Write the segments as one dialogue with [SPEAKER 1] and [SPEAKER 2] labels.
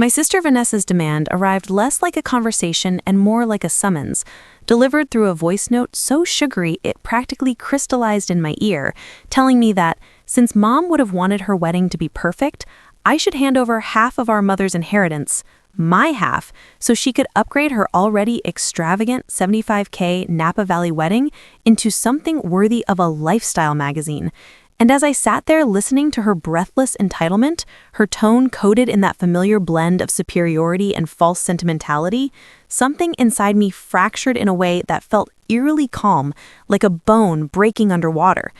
[SPEAKER 1] My sister Vanessa's demand arrived less like a conversation and more like a summons, delivered through a voice note so sugary it practically crystallized in my ear, telling me that, since Mom would have wanted her wedding to be perfect, I should hand over half of our mother's inheritance, my half, so she could upgrade her already extravagant $75K Napa Valley wedding into something worthy of a lifestyle magazine. And as I sat there listening to her breathless entitlement, her tone coated in that familiar blend of superiority and false sentimentality, something inside me fractured in a way that felt eerily calm, like a bone breaking underwater.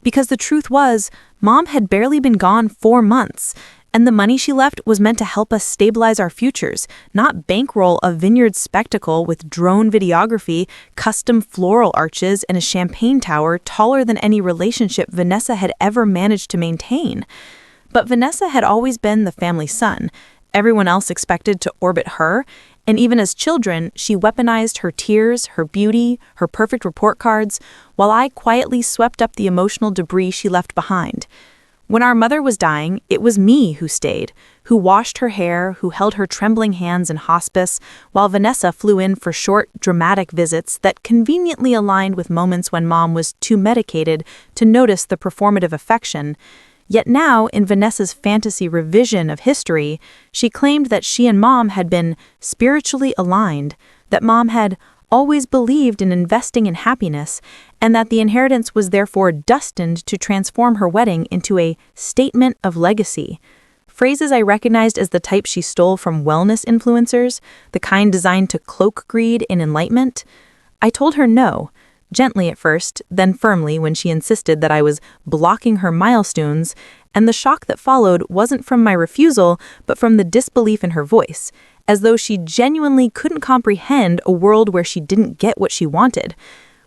[SPEAKER 1] Because the truth was, Mom had barely been gone 4 months, and the money she left was meant to help us stabilize our futures, not bankroll a vineyard spectacle with drone videography, custom floral arches, and a champagne tower taller than any relationship Vanessa had ever managed to maintain. But Vanessa had always been the family son. Everyone else expected to orbit her, and even as children, she weaponized her tears, her beauty, her perfect report cards, while I quietly swept up the emotional debris she left behind. When our mother was dying, it was me who stayed, who washed her hair, who held her trembling hands in hospice, while Vanessa flew in for short, dramatic visits that conveniently aligned with moments when Mom was too medicated to notice the performative affection. Yet now, in Vanessa's fantasy revision of history, she claimed that she and Mom had been spiritually aligned, that Mom had always believed in investing in happiness, and that the inheritance was therefore destined to transform her wedding into a statement of legacy. Phrases I recognized as the type she stole from wellness influencers, the kind designed to cloak greed in enlightenment. I told her no, gently at first, then firmly when she insisted that I was blocking her milestones, and the shock that followed wasn't from my refusal, but from the disbelief in her voice, as though she genuinely couldn't comprehend a world where she didn't get what she wanted.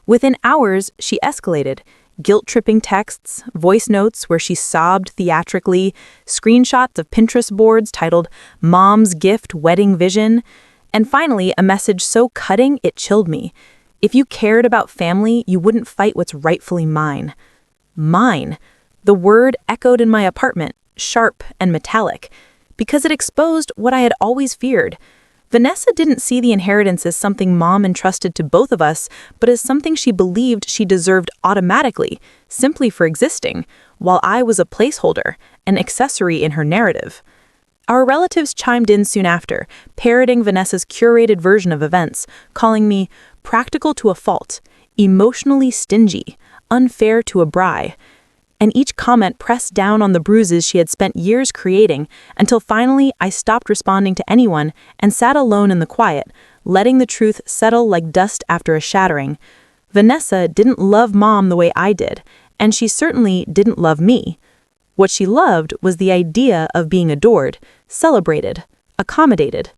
[SPEAKER 1] Within hours, she escalated. Guilt-tripping texts, voice notes where she sobbed theatrically, screenshots of Pinterest boards titled Mom's Gift Wedding Vision, and finally a message so cutting it chilled me. If you cared about family, you wouldn't fight what's rightfully mine. Mine. The word echoed in my apartment, sharp and metallic, because it exposed what I had always feared. Vanessa didn't see the inheritance as something Mom entrusted to both of us, but as something she believed she deserved automatically, simply for existing, while I was a placeholder, an accessory in her narrative. Our relatives chimed in soon after, parroting Vanessa's curated version of events, calling me practical to a fault, emotionally stingy, unfair to a bri. And each comment pressed down on the bruises she had spent years creating, until finally I stopped responding to anyone and sat alone in the quiet, letting the truth settle like dust after a shattering. Vanessa didn't love Mom the way I did, and she certainly didn't love me. What she loved was the idea of being adored, celebrated, accommodated.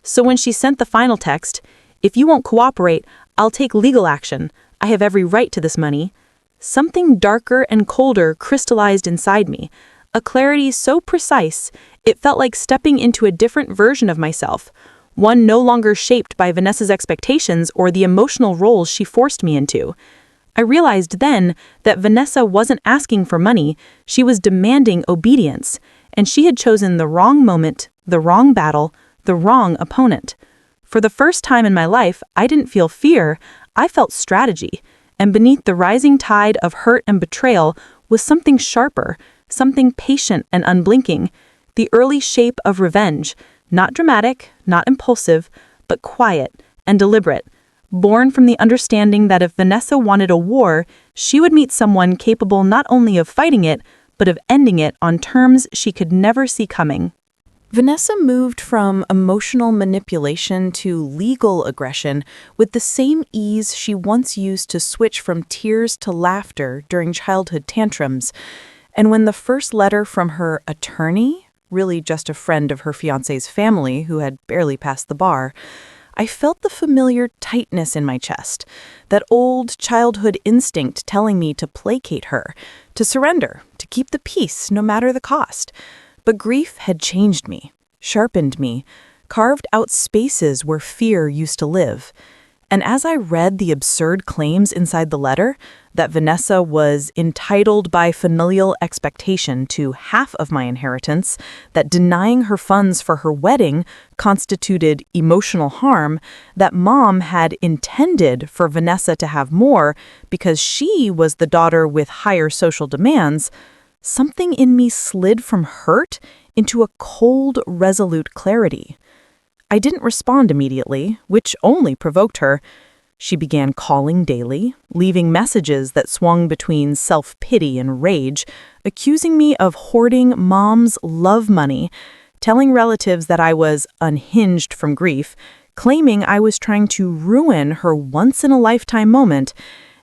[SPEAKER 1] So when she sent the final text, "If you won't cooperate, I'll take legal action. I have every right to this money," something darker and colder crystallized inside me, a clarity so precise it felt like stepping into a different version of myself, one no longer shaped by Vanessa's expectations or the emotional roles she forced me into. I realized then that Vanessa wasn't asking for money, she was demanding obedience, and she had chosen the wrong moment, the wrong battle, the wrong opponent. For the first time in my life, I didn't feel fear, I felt strategy. And beneath the rising tide of hurt and betrayal was something sharper, something patient and unblinking, the early shape of revenge, not dramatic, not impulsive, but quiet and deliberate, born from the understanding that if Vanessa wanted a war, she would meet someone capable not only of fighting it, but of ending it on terms she could never see coming. Vanessa moved from emotional manipulation to legal aggression with the same ease she once used to switch from tears to laughter during childhood tantrums. And when the first letter from her attorney, really just a friend of her fiancé's family who had barely passed the bar, I felt the familiar tightness in my chest, that old childhood instinct telling me to placate her, to surrender, to keep the peace no matter the cost. But grief had changed me, sharpened me, carved out spaces where fear used to live.
[SPEAKER 2] And as I read the absurd claims inside the letter, that Vanessa was entitled by familial expectation to half of my inheritance, that denying her funds for her wedding constituted emotional harm, that Mom had intended for Vanessa to have more because she was the daughter with higher social demands, something in me slid from hurt into a cold, resolute clarity. I didn't respond immediately, which only provoked her. She began calling daily, leaving messages that swung between self-pity and rage, accusing me of hoarding Mom's love money, telling relatives that I was unhinged from grief, claiming I was trying to ruin her once-in-a-lifetime moment.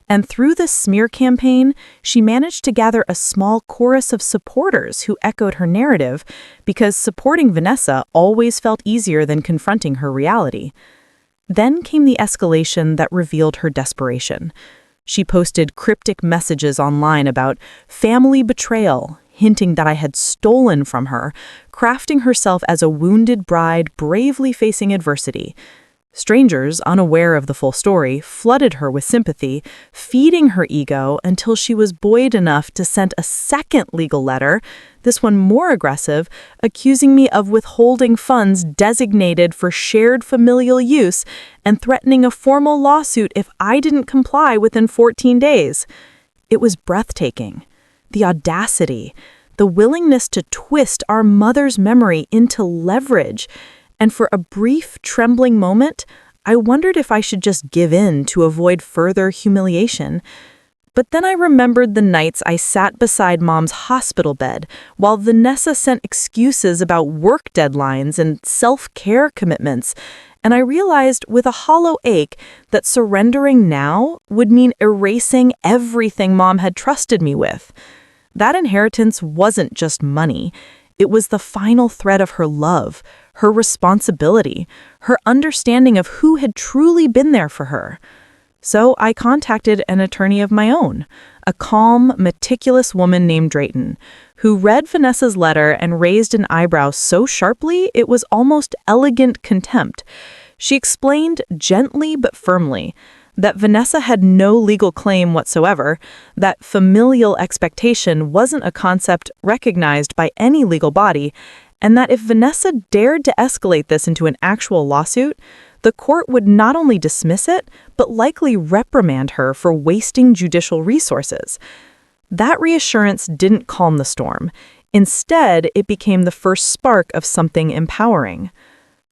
[SPEAKER 2] And through the smear campaign, she managed to gather a small chorus of supporters who echoed her narrative, because supporting Vanessa always felt easier than confronting her reality. Then came the escalation that revealed her desperation. She posted cryptic messages online about family betrayal, hinting that I had stolen from her, crafting herself as a wounded bride bravely facing adversity. Strangers, unaware of the full story, flooded her with sympathy, feeding her ego until she was buoyed enough to send a second legal letter, this one more aggressive, accusing me of withholding funds designated for shared familial use and threatening a formal lawsuit if I didn't comply within 14 days. It was breathtaking. The audacity, the willingness to twist our mother's memory into leverage. And for a brief, trembling moment, I wondered if I should just give in to avoid further humiliation. But then I remembered the nights I sat beside Mom's hospital bed while Vanessa sent excuses about work deadlines and self-care commitments, and I realized with a hollow ache that surrendering now would mean erasing everything Mom had trusted me with. That inheritance wasn't just money. It was the final thread of her love, her responsibility, her understanding of who had truly been there for her. So I contacted an attorney of my own, a calm, meticulous woman named Drayton, who read Vanessa's letter and raised an eyebrow so sharply it was almost elegant contempt. She explained gently but firmly that Vanessa had no legal claim whatsoever, that familial expectation wasn't a concept recognized by any legal body, and that if Vanessa dared to escalate this into an actual lawsuit, the court would not only dismiss it, but likely reprimand her for wasting judicial resources. That reassurance didn't calm the storm. Instead, it became the first spark of something empowering.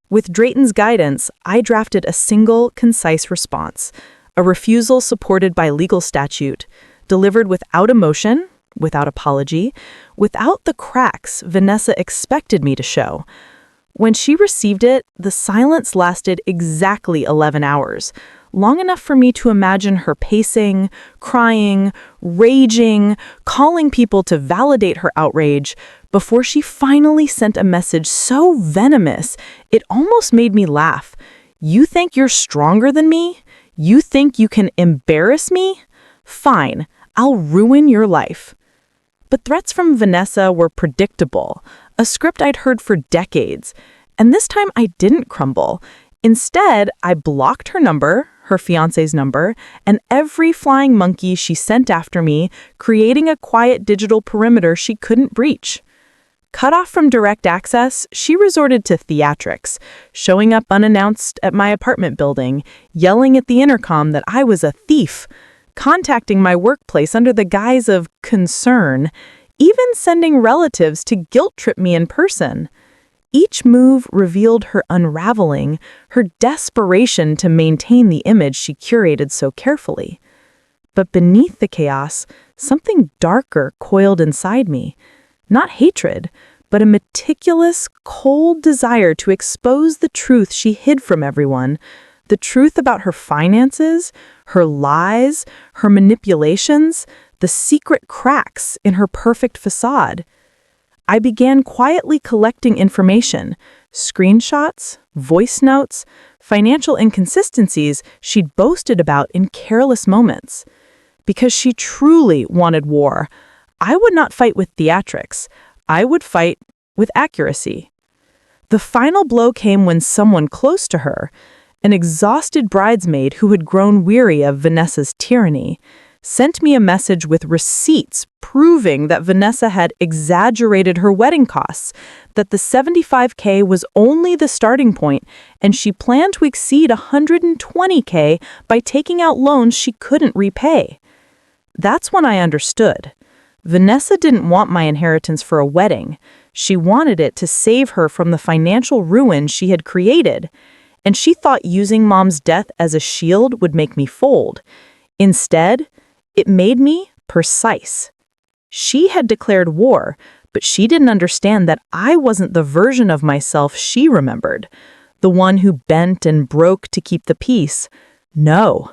[SPEAKER 2] With Drayton's guidance, I drafted a single, concise response, a refusal supported by legal statute, delivered without emotion, without apology, without the cracks Vanessa expected me to show. When she received it, the silence lasted exactly 11 hours, long enough for me to imagine her pacing, crying, raging, calling people to validate her outrage, before she finally sent a message so venomous it almost made me laugh. "You think you're stronger than me? You think you can embarrass me? Fine, I'll ruin your life." But threats from Vanessa were predictable, a script I'd heard for decades. And this time I didn't crumble. Instead, I blocked her number, her fiancé's number, and every flying monkey she sent after me, creating a quiet digital perimeter she couldn't breach. Cut off from direct access, she resorted to theatrics, showing up unannounced at my apartment building, yelling at the intercom that I was a thief, contacting my workplace under the guise of concern, even sending relatives to guilt-trip me in person. Each move revealed her unraveling, her desperation to maintain the image she curated so carefully. But beneath the chaos, something darker coiled inside me. Not hatred, but a meticulous, cold desire to expose the truth she hid from everyone, the truth about her finances, her lies, her manipulations, the secret cracks in her perfect facade. I began quietly collecting information, screenshots, voice notes, financial inconsistencies she'd boasted about in careless moments. Because she truly wanted war, I would not fight with theatrics. I would fight with accuracy. The final blow came when someone close to her, An exhausted bridesmaid who had grown weary of Vanessa's tyranny sent me a message with receipts proving that Vanessa had exaggerated her wedding costs, that the $75K was only the starting point, and she planned to exceed $120K by taking out loans she couldn't repay. That's when I understood. Vanessa didn't want my inheritance for a wedding. She wanted it to save her from the financial ruin she had created, and she thought using Mom's death as a shield would make me fold. Instead, it made me precise. She had declared war, but she didn't understand that I wasn't the version of myself she remembered, the one who bent and broke to keep the peace. No,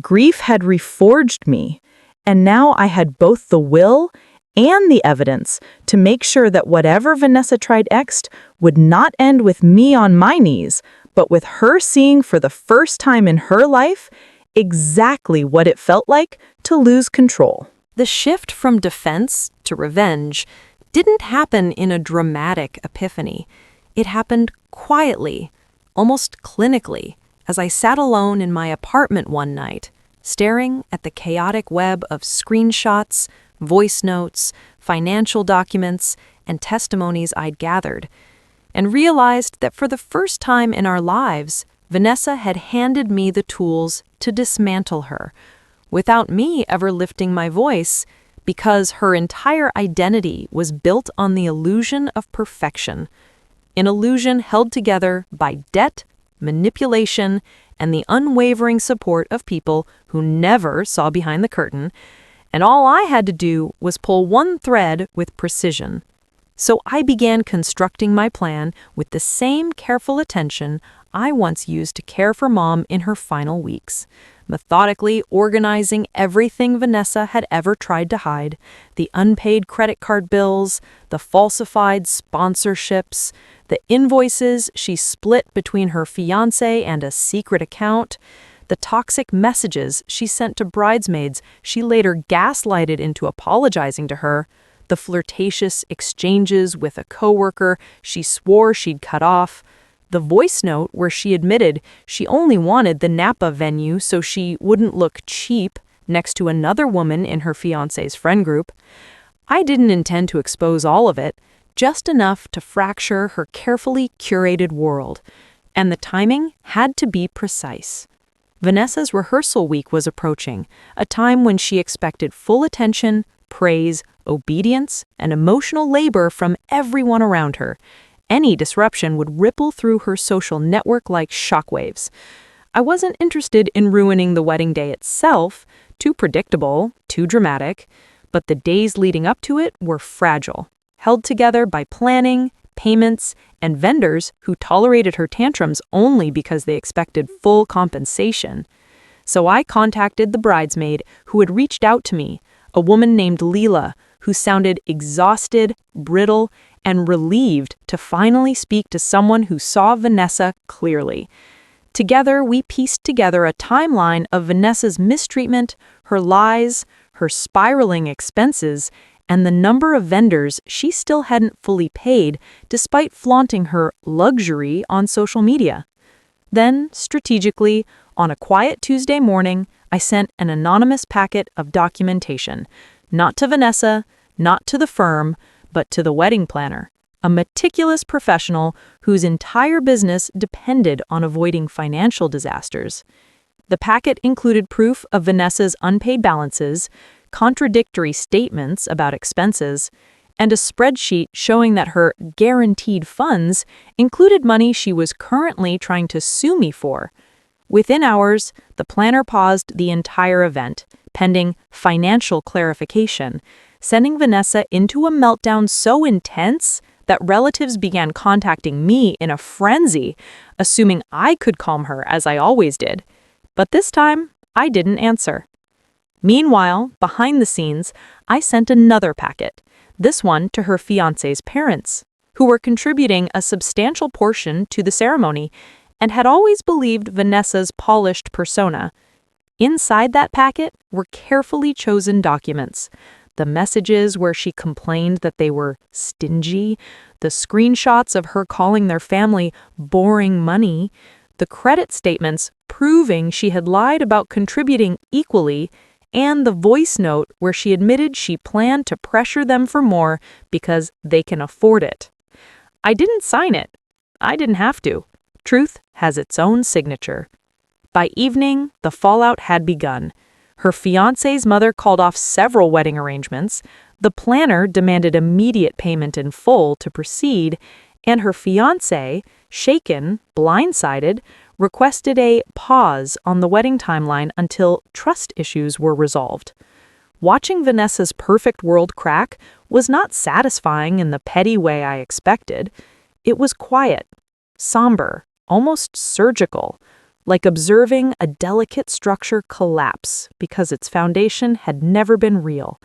[SPEAKER 2] grief had reforged me, and now I had both the will and the evidence to make sure that whatever Vanessa tried next would not end with me on my knees, but with her seeing for the first time in her life exactly what it felt like to lose control.
[SPEAKER 1] The shift from defense to revenge didn't happen in a dramatic epiphany. It happened quietly, almost clinically, as I sat alone in my apartment one night, staring at the chaotic web of screenshots, voice notes, financial documents, and testimonies I'd gathered, and realized that for the first time in our lives, Vanessa had handed me the tools to dismantle her, without me ever lifting my voice, because her entire identity was built on the illusion of perfection, an illusion held together by debt, manipulation, and the unwavering support of people who never saw behind the curtain, and all I had to do was pull one thread with precision. So I began constructing my plan with the same careful attention I once used to care for Mom in her final weeks, methodically organizing everything Vanessa had ever tried to hide, the unpaid credit card bills, the falsified sponsorships, the invoices she split between her fiancé and a secret account, the toxic messages she sent to bridesmaids she later gaslighted into apologizing to her, the flirtatious exchanges with a coworker she swore she'd cut off, the voice note where she admitted she only wanted the Napa venue so she wouldn't look cheap next to another woman in her fiancé's friend group. I didn't intend to expose all of it, just enough to fracture her carefully curated world, and the timing had to be precise. Vanessa's rehearsal week was approaching, a time when she expected full attention, praise, obedience, and emotional labor from everyone around her. Any disruption would ripple through her social network like shockwaves. I wasn't interested in ruining the wedding day itself, too predictable, too dramatic, but the days leading up to it were fragile, held together by planning, payments, and vendors who tolerated her tantrums only because they expected full compensation. So I contacted the bridesmaid who had reached out to me, a woman named Leela, who sounded exhausted, brittle, and relieved to finally speak to someone who saw Vanessa clearly. Together, we pieced together a timeline of Vanessa's mistreatment, her lies, her spiraling expenses, and the number of vendors she still hadn't fully paid despite flaunting her luxury on social media. Then, strategically, on a quiet Tuesday morning, I sent an anonymous packet of documentation, not to Vanessa, not to the firm, but to the wedding planner, a meticulous professional whose entire business depended on avoiding financial disasters. The packet included proof of Vanessa's unpaid balances, contradictory statements about expenses, and a spreadsheet showing that her guaranteed funds included money she was currently trying to sue me for. Within hours, the planner paused the entire event, pending financial clarification, sending Vanessa into a meltdown so intense that relatives began contacting me in a frenzy, assuming I could calm her as I always did. But this time, I didn't answer. Meanwhile, behind the scenes, I sent another packet, this one to her fiancé's parents, who were contributing a substantial portion to the ceremony and had always believed Vanessa's polished persona. Inside that packet were carefully chosen documents, the messages where she complained that they were stingy, the screenshots of her calling their family boring money,
[SPEAKER 2] the credit statements proving she had lied about contributing equally, and the voice note where she admitted she planned to pressure them for more because they can afford it. I didn't sign it. I didn't have to. Truth has its own signature. By evening, the fallout had begun. Her fiancé's mother called off several wedding arrangements, the planner demanded immediate payment in full to proceed, and her fiancé, shaken, blindsided, requested a pause on the wedding timeline until trust issues were resolved. Watching Vanessa's perfect world crack was not satisfying in the petty way I expected. It was quiet, somber, almost surgical, like observing a delicate structure collapse because its foundation had never been real.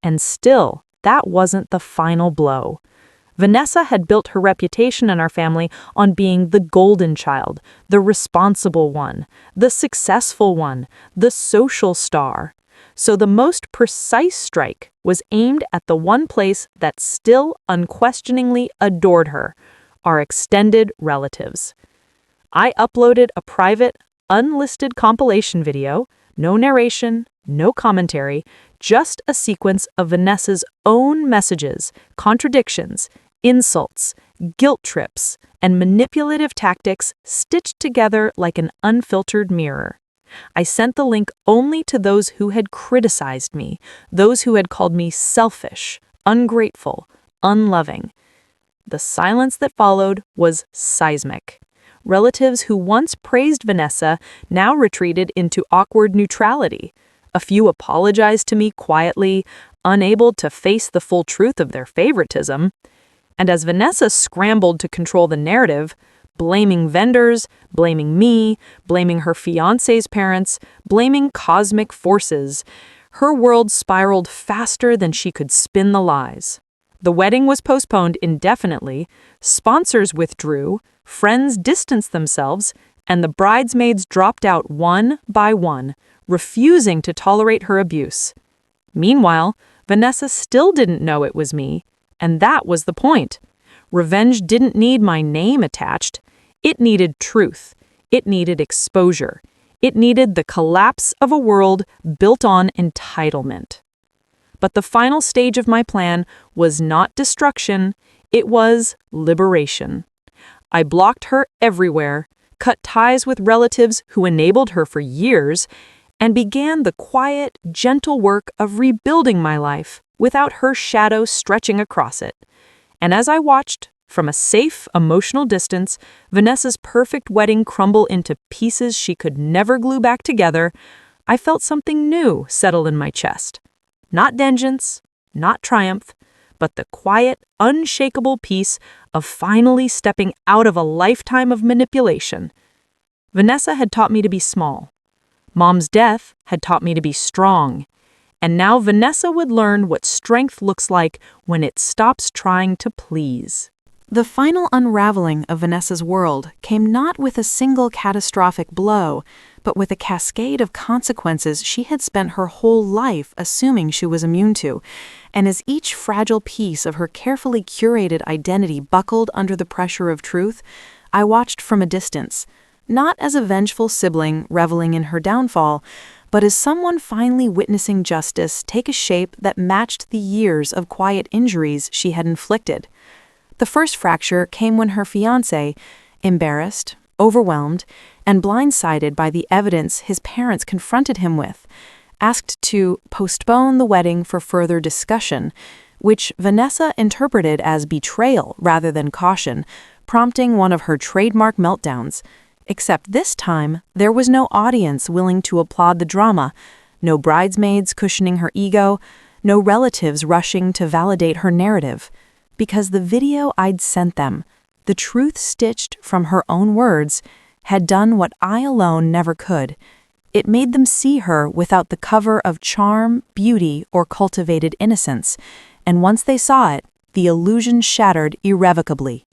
[SPEAKER 2] And still, that wasn't the final blow. Vanessa had built her reputation in our family on being the golden child, the responsible one, the successful one, the social star. So the most precise strike was aimed at the one place that still unquestioningly adored her, our extended relatives. I uploaded a private, unlisted compilation video, no narration, no commentary, just a sequence of Vanessa's own messages, contradictions, insults, guilt trips, and manipulative tactics stitched together like an unfiltered mirror. I sent the link only to those who had criticized me, those who had called me selfish, ungrateful, unloving. The silence that followed was seismic. Relatives who once praised Vanessa now retreated into awkward neutrality. A few apologized to me quietly, unable to face the full truth of their favoritism. And as Vanessa scrambled to control the narrative, blaming vendors, blaming me, blaming her fiancé's parents, blaming cosmic forces, her world spiraled faster than she could spin the lies. The wedding was postponed indefinitely, sponsors withdrew, friends distanced themselves, and the bridesmaids dropped out one by one, refusing to tolerate her abuse. Meanwhile, Vanessa still didn't know it was me, and that was the point. Revenge didn't need my name attached. It needed truth. It needed exposure. It needed the collapse of a world built on entitlement. But the final stage of my plan was not destruction, it was liberation. I blocked her everywhere, cut ties with relatives who enabled her for years, and began the quiet, gentle work of rebuilding my life without her shadow stretching across it. And as I watched, from a safe, emotional distance, Vanessa's perfect wedding crumble into pieces she could never glue back together, I felt something new settle in my chest. Not vengeance, not triumph, but the quiet, unshakable peace of finally stepping out of a lifetime of manipulation. Vanessa had taught me to be small. Mom's death had taught me to be strong. And now Vanessa would learn what strength looks like when it stops trying to please.
[SPEAKER 1] The final unraveling of Vanessa's world came not with a single catastrophic blow, but with a cascade of consequences she had spent her whole life assuming she was immune to. And as each fragile piece of her carefully curated identity buckled under the pressure of truth, I watched from a distance, not as a vengeful sibling reveling in her downfall, but as someone finally witnessing justice take a shape that matched the years of quiet injuries she had inflicted. The first fracture came when her fiancé, embarrassed, overwhelmed, and blindsided by the evidence his parents confronted him with, asked to postpone the wedding for further discussion, which Vanessa interpreted as betrayal rather than caution, prompting one of her trademark meltdowns. Except this time, there was no audience willing to applaud the drama, no bridesmaids cushioning her ego, no relatives rushing to validate her narrative. Because the video I'd sent them, the truth stitched from her own words, had done what I alone never could. It made them see her without the cover of charm, beauty, or cultivated innocence, and once they saw it, the illusion shattered irrevocably.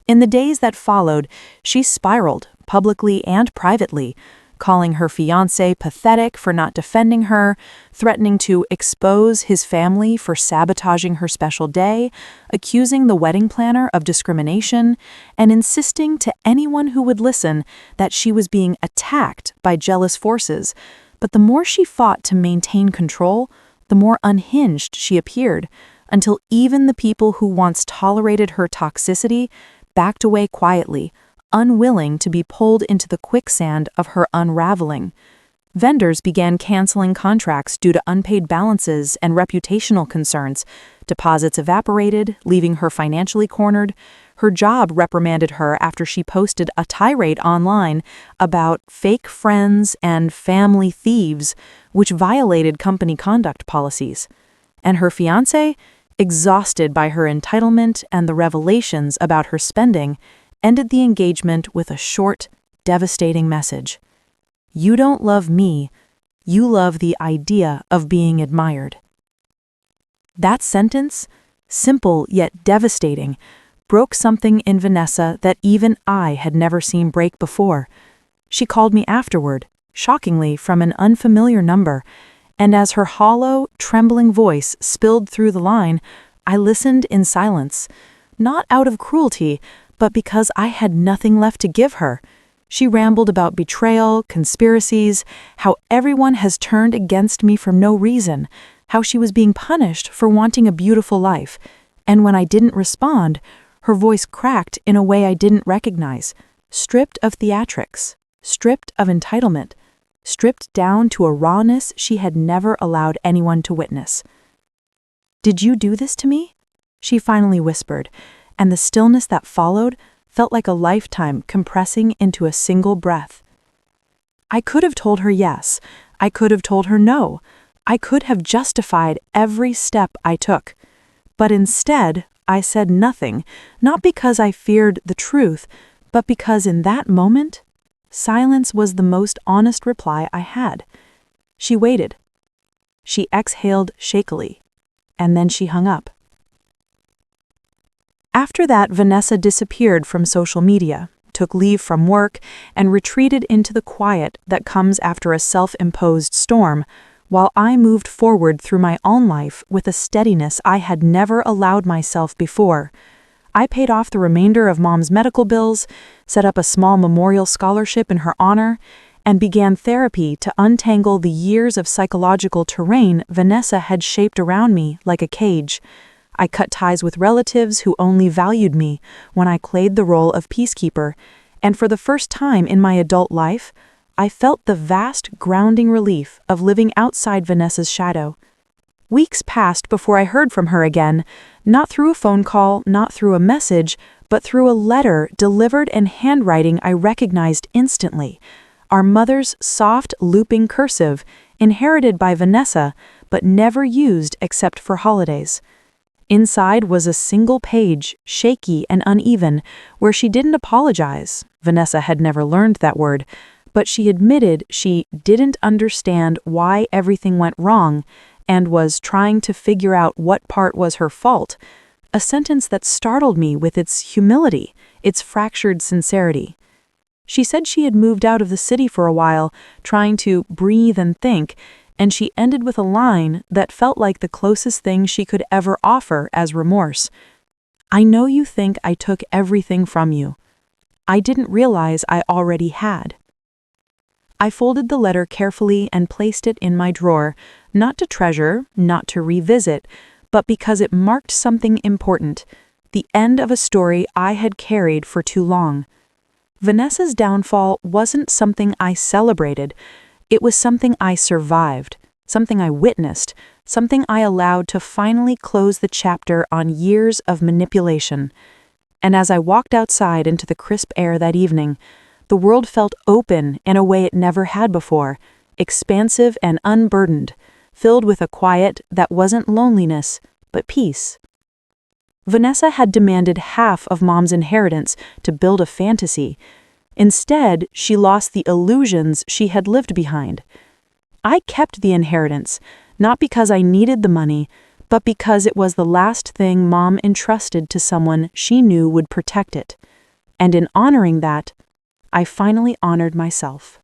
[SPEAKER 1] In the days that followed, she spiraled, publicly and privately,
[SPEAKER 2] calling her fiancé pathetic for not defending her, threatening to expose his family for sabotaging her special day, accusing the wedding planner of discrimination, and insisting to anyone who would listen that she was being attacked by jealous forces. But the more she fought to maintain control, the more unhinged she appeared, until even the people who once tolerated her toxicity backed away quietly, unwilling to be pulled into the quicksand of her unraveling. Vendors began canceling contracts due to unpaid balances and reputational concerns. Deposits evaporated, leaving her financially cornered. Her job reprimanded her after she posted a tirade online about fake friends and family thieves, which violated company conduct policies. And her fiancé, exhausted by her entitlement and the revelations about her spending, ended the engagement with a short, devastating message. "You don't love me, you love the idea of being admired." That sentence, simple yet devastating, broke something in Vanessa that even I had never seen break before. She called me afterward, shockingly from an unfamiliar number, and as her hollow, trembling voice spilled through the line, I listened in silence, not out of cruelty, but because I had nothing left to give her. She rambled about betrayal, conspiracies, how everyone has turned against me for no reason, how she was being punished for wanting a beautiful life. And when I didn't respond, her voice cracked in a way I didn't recognize, stripped of theatrics, stripped of entitlement, stripped down to a rawness she had never allowed anyone to witness. "Did you do this to me?" she finally whispered, and the stillness that followed felt like a lifetime compressing into a single breath. I could have told her yes. I could have told her no. I could have justified every step I took. But instead, I said nothing, not because I feared the truth, but because in that moment, silence was the most honest reply I had. She waited. She exhaled shakily, and then she hung up. After that, Vanessa disappeared from social media, took leave from work, and retreated into the quiet that comes after a self-imposed storm, while I moved forward through my own life with a steadiness I had never allowed myself before. I paid off the remainder of Mom's medical bills, set up a small memorial scholarship in her honor, and began therapy to untangle the years of psychological terrain Vanessa had shaped around me like a cage. I cut ties with relatives who only valued me when I played the role of peacekeeper, and for the first time in my adult life, I felt the vast, grounding relief of living outside Vanessa's shadow. Weeks passed before I heard from her again, not through a phone call, not through a message, but through a letter delivered in handwriting I recognized instantly. Our mother's soft, looping cursive, inherited by Vanessa, but never used except for holidays. Inside was a single page, shaky and uneven, where she didn't apologize. Vanessa had never learned that word, but she admitted she didn't understand why everything went wrong and was trying to figure out what part was her fault. A sentence that startled me with its humility, its fractured sincerity. She said she had moved out of the city for a while, trying to breathe and think, and she ended with a line that felt like the closest thing she could ever offer as remorse. "I know you think I took everything from you. I didn't realize I already had." I folded the letter carefully and placed it in my drawer, not to treasure, not to revisit, but because it marked something important, the end of a story I had carried for too long. Vanessa's downfall wasn't something I celebrated. It was something I survived, something I witnessed, something I allowed to finally close the chapter on years of manipulation. And as I walked outside into the crisp air that evening, the world felt open in a way it never had before, expansive and unburdened, filled with a quiet that wasn't loneliness, but peace. Vanessa had demanded half of Mom's inheritance to build a fantasy. Instead, she lost the illusions she had lived behind. I kept the inheritance, not because I needed the money, but because it was the last thing Mom entrusted to someone she knew would protect it. And in honoring that, I finally honored myself.